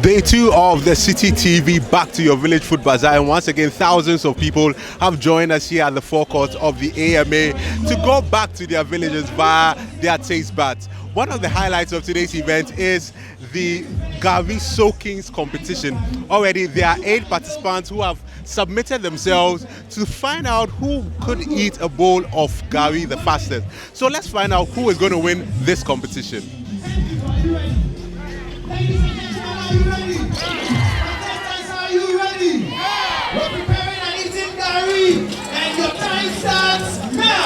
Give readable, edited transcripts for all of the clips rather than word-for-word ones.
Day 2 of the Citi TV Back to Your Village Food Bazaar, and once again thousands of people have joined us here at the forecourt of the AMA to go back to their villages via their taste buds. One of the highlights of today's event is the Gari Soakings competition. Already there are 8 participants who have submitted themselves to find out who could eat a bowl of Gari the fastest. So let's find out who is going to win this competition. Are you ready? Contestants, are you ready? We're preparing and eating Gari, and your time starts now.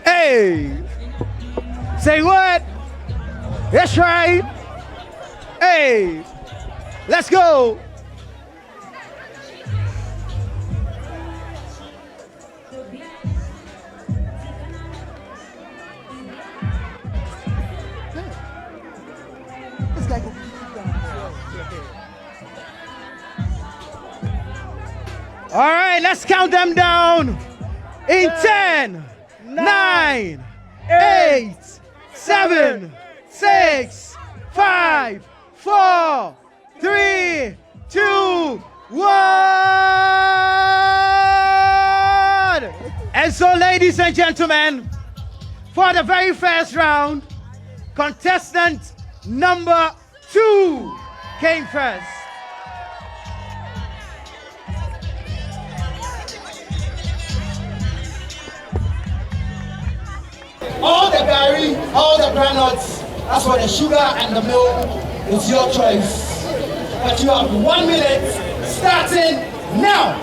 Hey! Say what? That's right. Hey! Let's go! All right, let's count them down. In 10, 9, 8, 7, 6, 5, 4, 3, 2, 1. And so, ladies and gentlemen, for the very first round, contestant number 2 came first. All the Gari, all the granules, that's for the sugar and the milk, it's your choice. But you have 1 minute starting now.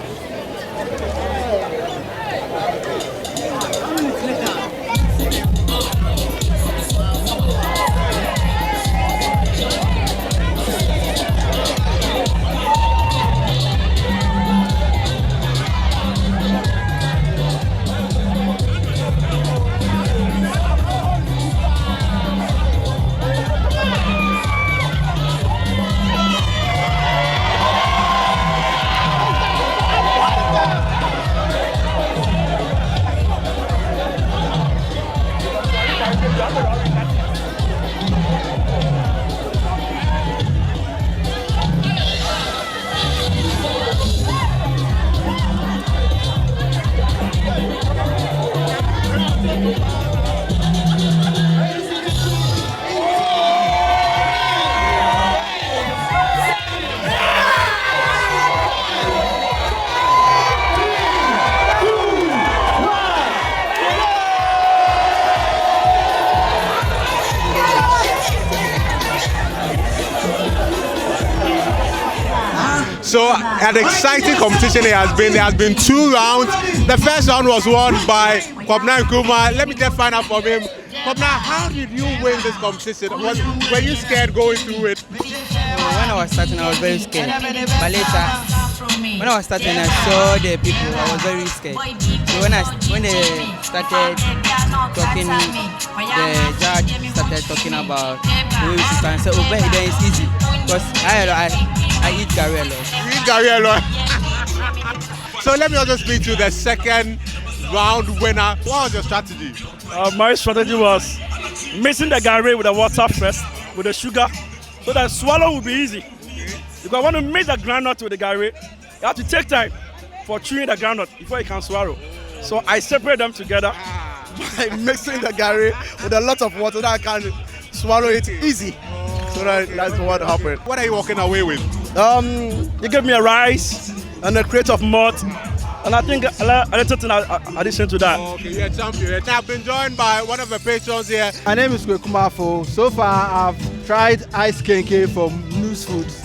So an exciting competition it has been. There has been 2 rounds. The first round was won by Kwabna Nkrumah. Let me just find out from him. Kwabna, how did you win this competition? Were you scared going through it? When I was starting, I was very scared. But later, when I was starting, I saw the people. I was very scared. So when they started talking, the judge started talking about the way we should, and said, "Oh, but then it's easy because I eat Gari a lot." You eat Gari a lot. So let me also speak to the second round winner. What was your strategy? My strategy was mixing the Gari with the water first, with the sugar, so that swallow will be easy. Because I want to mix the groundnut with the Gari, you have to take time for chewing the groundnut before you can swallow. So I separate them together by mixing the Gari with a lot of water that I can swallow it easy. So that's what happened. What are you walking away with? They gave me a rice and a crate of malt, and I think a little thing in addition to that. Okay, you're a champion. I've been joined by one of the patrons here. My name is Kwekumafo. So far, I've tried ice kenke from News Foods,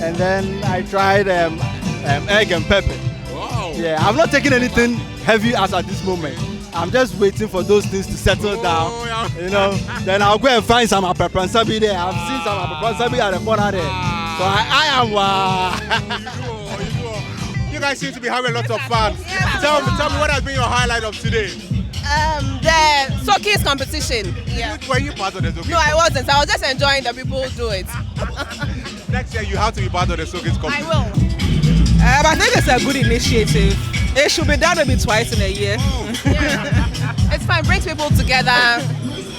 and then I tried egg and pepper. Wow. Yeah, I've not taken anything heavy as at this moment. I'm just waiting for those things to settle down, yeah. you know. Then I'll go and find some apepansabi there. I've seen some apepansabi at the corner there. So I am. You guys seem to be having a lot of fun. Tell me what has been your highlight of today? The Soakings competition. Yeah. Were you part of the Soakings? No, I wasn't. I was just enjoying the people who do it. Next year you have to be part of the Soakings competition. I will. I think it's a good initiative It should be done maybe twice in a year. It's fine, brings people together,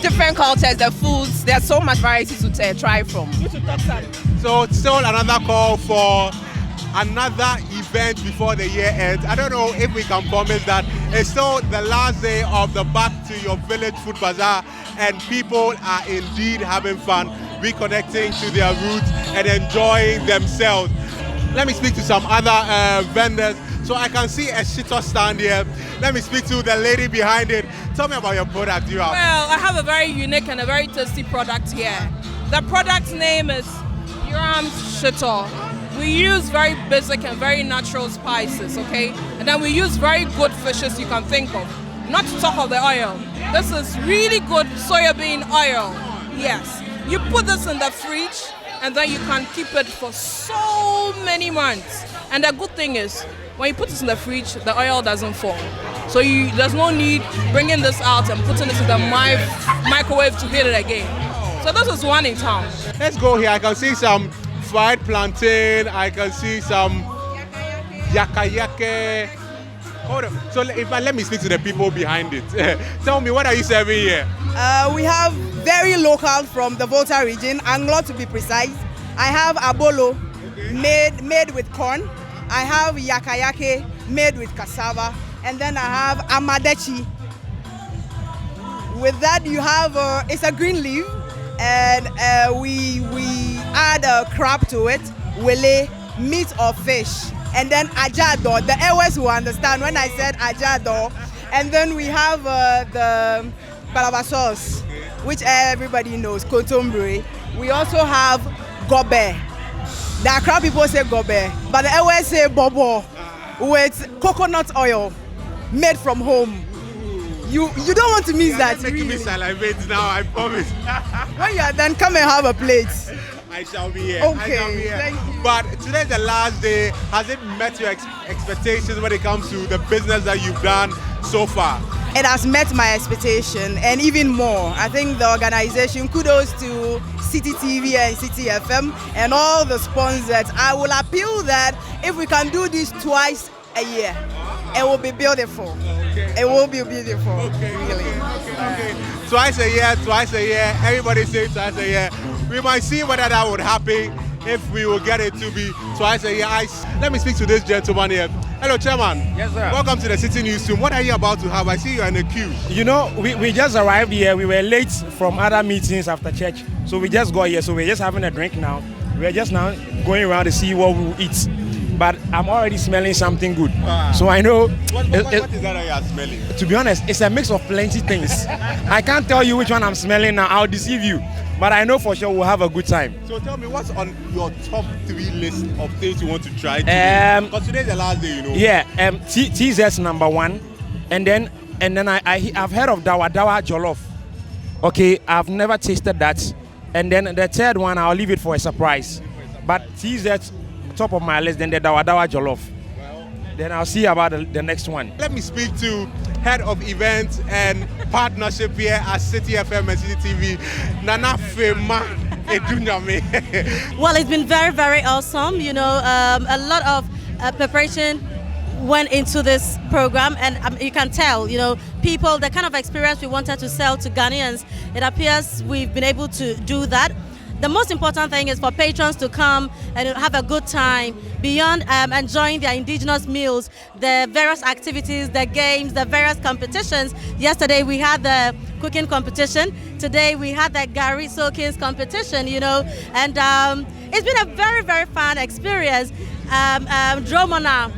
different cultures, the foods. There's so much variety to try from. So still another call for another event before the year ends. I don't know if we can promise that it's still the last day of the Back to Your Village Food Bazaar, and people are indeed having fun, reconnecting to their roots and enjoying themselves. Let me speak to some other vendors. So I can see a shito stand here. Let me speak to the lady behind it. Tell me about your product you have. Well, I have a very unique and a very tasty product here. The product's name is Yuram Shito. We use very basic and very natural spices, okay? And then we use very good fishes you can think of. Not to talk of the oil. This is really good soybean oil. Yes. You put this in the fridge and then you can keep it for so many months. And the good thing is, when you put this in the fridge, the oil doesn't fall. So there's no need bringing this out and putting it in the microwave to heat it again. So this is one in town. Let's go here. I can see some fried plantain. I can see some yakayake. Hold on. So let me speak to the people behind it. Tell me, what are you serving here? We have very local from the Volta region, Anglo to be precise. I have abolo, made with corn. I have yakayake, made with cassava. And then I have amadechi. With that you have, it's a green leaf. And we add a crab to it, wele, meat or fish. And then ajado, the airways will understand when I said ajado. And then we have the balaba sauce, which everybody knows, kotombre. We also have gobe. The Accra people say gobe, but the airways say bobo, with coconut oil, made from home. You don't want to miss that. You're making me salivate now, I promise. When you are done, come and have a plate. I shall be here. Okay, I shall be here. thank you. But today's the last day. Has it met your expectations when it comes to the business that you've done so far? It has met my expectation and even more. I think the organization, kudos to Citi TV and Citi FM and all the sponsors. I will appeal that if we can do this twice a year, it will be beautiful. Okay. It will be beautiful. Okay. Really. Okay. Twice a year. Everybody say twice a year. We might see whether that would happen, if we will get it to be twice a year. Let me speak to this gentleman here. Hello, Chairman. Yes, sir. Welcome to the Citi Newsroom. What are you about to have? I see you are in the queue. You know, we just arrived here. We were late from other meetings after church. So we just got here. So we're just having a drink now. We're just now going around to see what we'll eat. But I'm already smelling something good. So I know. What is that you are smelling? To be honest, it's a mix of plenty things. I can't tell you which one I'm smelling now. I'll deceive you. But I know for sure we'll have a good time. So tell me, what's on your top 3 list of things you want to try today? Because today's the last day, you know. Yeah, TZ's number 1. And then I've heard of Dawa Jollof. Okay, I've never tasted that. And then the third one, I'll leave it for a surprise. But TZ's top of my list, then the Dawa Jollof. Then I'll see about the next one. Let me speak to Head of Events and Partnership here at Citi FM and Citi TV, Nana Fema Edunyame. Well, it's been very, very awesome. You know, a lot of preparation went into this program, and you can tell, you know, people, the kind of experience we wanted to sell to Ghanaians, it appears we've been able to do that. The most important thing is for patrons to come and have a good time beyond enjoying their indigenous meals, the various activities, the games, the various competitions. Yesterday we had the cooking competition. Today we had the Gari Soakings competition, you know, and it's been a very, very fun experience. Dromona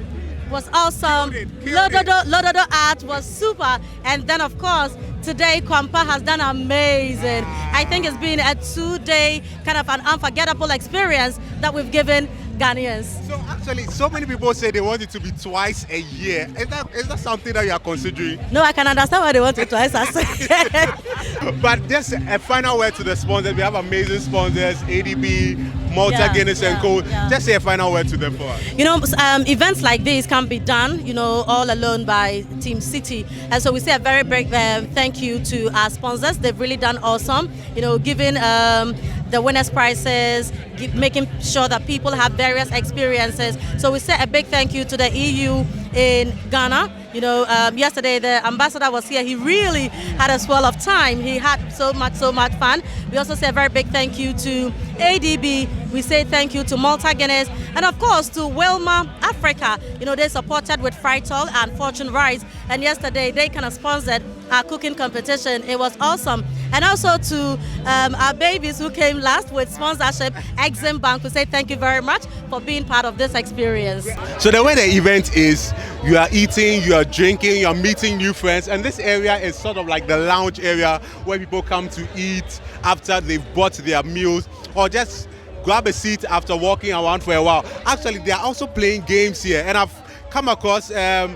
was awesome. Lododo art was super. And then of course, today Kwampa has done amazing. I think it's been a 2-day kind of an unforgettable experience that we've given Ghanaians. So actually, so many people say they want it to be twice a year. Is that something that you are considering? No, I can understand why they want it twice as a year. But just a final word to the sponsors. We have amazing sponsors, ADB, Malta, Guinness and Co. Just say a final word to them for us. You know, events like this can be done, you know, all alone by Team Citi. And so we say a very big thank you to our sponsors. They've really done awesome, you know, giving the winners prizes, making sure that people have various experiences. So we say a big thank you to the EU in Ghana. You know, yesterday the ambassador was here. He really had a swell of time. He had so much fun. We also say a very big thank you to ADB. We say thank you to Malta Guinness, and of course to Wilma Africa. You know, they supported with Fritol and Fortune Rice, and yesterday they kind of sponsored our cooking competition. It was awesome. And also to our babies who came last with sponsorship, Exim Bank. We say thank you very much for being part of this experience. So the way the event is, you are eating, you are drinking, you are meeting new friends, and this area is sort of like the lounge area where people come to eat after they've bought their meals, or just grab a seat after walking around for a while. Actually, they are also playing games here, and I've come across a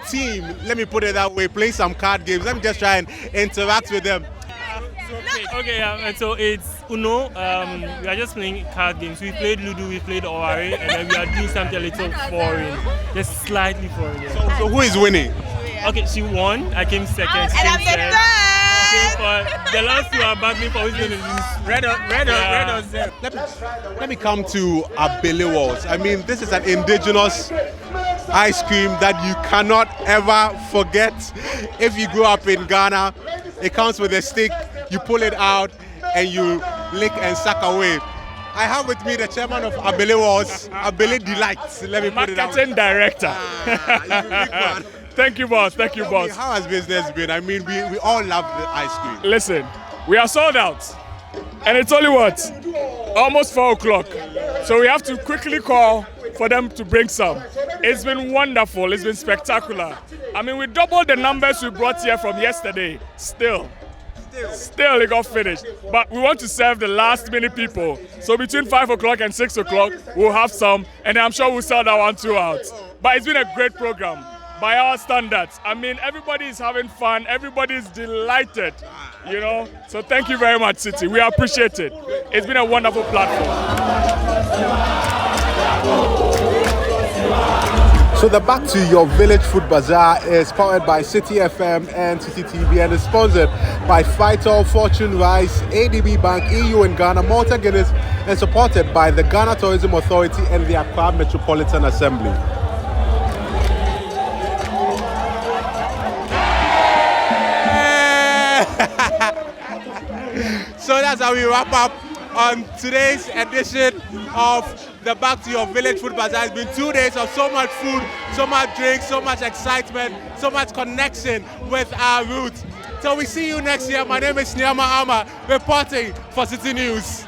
team, let me put it that way, playing some card games. Let me just try and interact with them. Okay, and so it's Uno. We are just playing card games. We played Ludo, we played Oware, and then we are doing something a little foreign, just slightly foreign. Yeah. So who is winning? Okay, she won. I came second. And I'm the third. Okay, but the last two are battling for who's going to lose. Red or zero. Let me come to Abele Walls. I mean, this is an indigenous ice cream that you cannot ever forget. If you grew up in Ghana, it comes with a stick, you pull it out and you lick and suck away. I have with me the chairman of Abele Walls, Abele Delights. Let me put it out. Marketing director. Thank you, boss. Thank you, boss. How has business been? I mean, we all love the ice cream. Listen, we are sold out. And it's only what? Almost 4 o'clock. So we have to quickly call for them to bring some. It's been wonderful. It's been spectacular. I mean, we doubled the numbers we brought here from yesterday. Still it got finished. But we want to serve the last minute people. So between 5 o'clock and 6 o'clock, we'll have some. And I'm sure we'll sell that one too out. But it's been a great program. By our standards. I mean, everybody is having fun. Everybody is delighted, you know. So thank you very much, Citi. We appreciate it. It's been a wonderful platform. So the Back to Your Village Food Bazaar is powered by Citi FM and Citi TV and is sponsored by Fritol, Fortune Rice, ADB Bank, EU in Ghana, Malta Guinness, and supported by the Ghana Tourism Authority and the Accra Metropolitan Assembly. So that's how we wrap up on today's edition of the Back to Your Village Food Bazaar. It's been 2 days of so much food, so much drink, so much excitement, so much connection with our roots. So we see you next year. My name is Nyama Ama, reporting for Citi News.